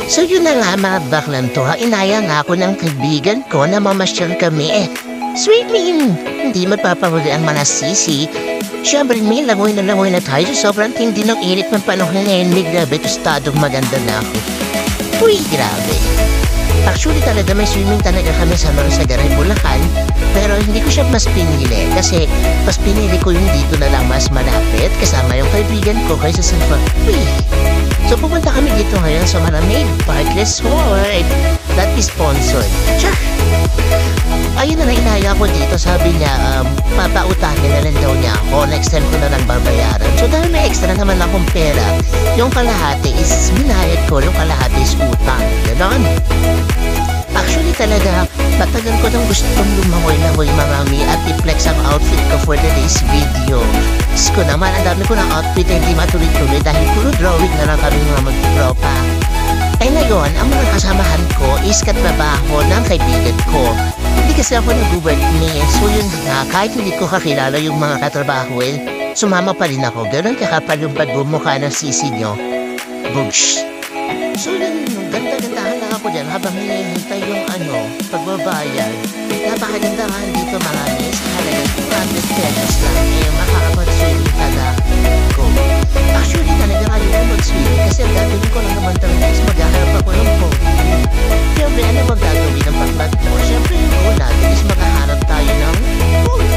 So yun na nga mga baklan to, inaya nga ako ng kaibigan ko na mamasyal kami. Swimming! Hindi magpapahuli ang mga sisi. Siyempre may langoy na tayo. Sobrang tindi ng init ng panahon ngayon. May grabe, tostadong maganda na ako. Uy, grabe. Actually talaga may swimming talaga kami sa Marasagaray, Bulacan. Pero hindi ko siya mas pinili. Kasi mas pinili ko yung dito na lang mas malapit. Kasama yung kaibigan ko kaysa sa Uy! So pupunta kami dito ngayon sa Maramig Park Resort. That is sponsored. Tsa! Ayun na inaya ko dito, sabi niya, papautahin na lang daw niya ako. Next time ko na lang babayaran. So dahil may extra naman akong pera, yung kalahati is binayad ko, yung kalahati is utang. Ganon. Actually talaga, matagal ko nang gustong lumangoy-langoy marami at i-flex ang outfit ko for today's video. Diyos ko naman, ang dami ko ng outfit na hindi matuloy-tuloy dahil puro drawing na lang kami mga mag-tropa. Eh ngayon, ang mga kasamahan ko is katrabaho ng kaibigan ko. Hindi kasi ako nag-workmate, so yun nga, kahit hindi ko kakilala yung mga katrabaho, sumama pa rin ako. Ganon kakapal yung pagbumukha ng sisi nyo. Bugs. So yun, ganda-gandahan lang ako dyan habang hinihintay yung pagbabayad. Napakagandahan dito marami sa halagang 200 pesos lang, makakapag-swimming ka na ko. Actually talaga ayaw ko mag-swimming kasi ang gagawin ko lang naman talaga is maghaharap ako ng phone. Siyempre ano bang gagawin ng pagbat mo? Siyempre yung goal natin is maghaharap tayo ng phone.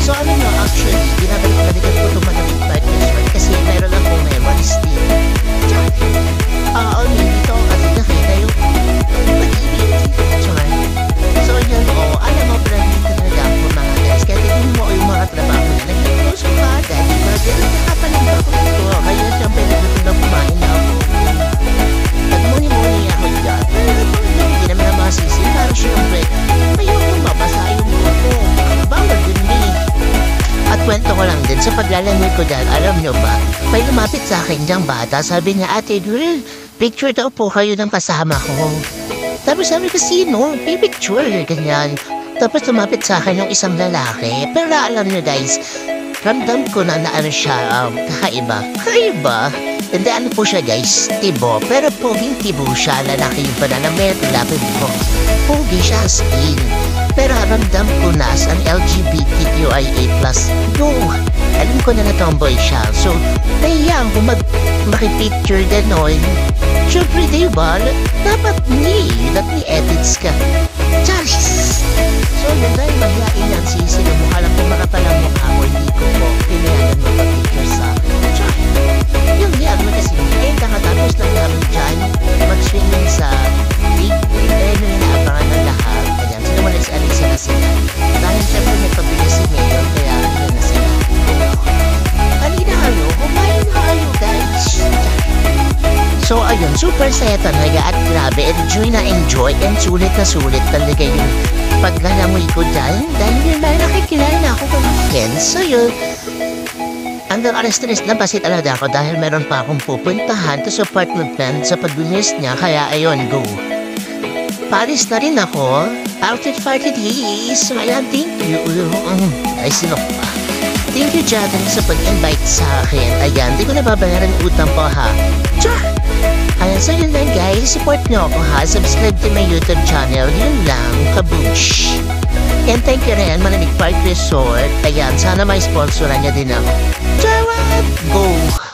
So ano nga actually, binabalik-balikan ko itong Maramig Park Resort kasi mayroon akong memories dito. Dito kasi nakita yung pag-ibig. So yun alam mo pala dito talaga ako mga guys. Kaya tignan mo yung mga trabaho na nag-close ko ka dahil maganda nakapalimba ko ito. Kaya siyempre nagluto na kumain na ako. Nagmuni-muni ako dyan. Hindi naman ang mga sisi. Para siyempre, ayoko mabasa yung buko. Bawal din At kwento ko lang din sa paglalangoy ko dyan, alam nyo ba, may lumapit sa akin dyang bata, sabi niya, Ate Girl, picture daw po kayo ng kasama ko. Tapos sabi ko, sino? May picture, ganyan. Tapos lumapit sa akin yung isang lalaki, pero alam nyo guys, ramdam ko na siya, kakaiba. Kakaiba? Hindi ano po siya guys, tibo, pero poging tibo siya, lalaki yung banana, may lapit ko. Pogi siya as in. Pero ramdam ko na ang LGBTQIA+. No, alam ko na tomboy siya. So, nahiyaan ko makipicture gano'n. Siyempre, diba? Dapat that ni edits ka. Charis! So, yun dahil mahiyain yan sisi na mukha lang kung makapalang mukha ko, hindi ko po pinayagan mo pag-picture sa akin. Yung hiyaan mo kasi, kakatapos lang namin dyan, mag-swimming sa big pool. Dahil yung inaabangan ng lahat. Umalis-alisa na sila. Dahil siyempre may pabili si Mayor, kaya yun na sila. Halina kayo, kumain na kayo guys. So ayun, super saya talaga at grabe, enjoy na enjoy and sulit na sulit talaga yung paglalangoy ko dyan. Dahil yun na nakikilala ako ng friends. So yun, hanggang alas-tres na basi talaga ako dahil meron pa akong pupuntahan to support my plan sa pag-business niya. Kaya ayun, go. Paris na rin ako. Outfit for today's. Ayan, thank you. Ay, sino pa? Thank you, Jaden, sa pag-invite sa akin. Ayan, di ko nababayaran utang po, ha? Char! Ayan, so yun lang, guys. Support nyo ako, ha? Subscribe to my YouTube channel. Yun lang. Kaboosh! And thank you rin, Maramig Park Resort. Ayan, sana may sponsoran niya din ako. Charot! Go!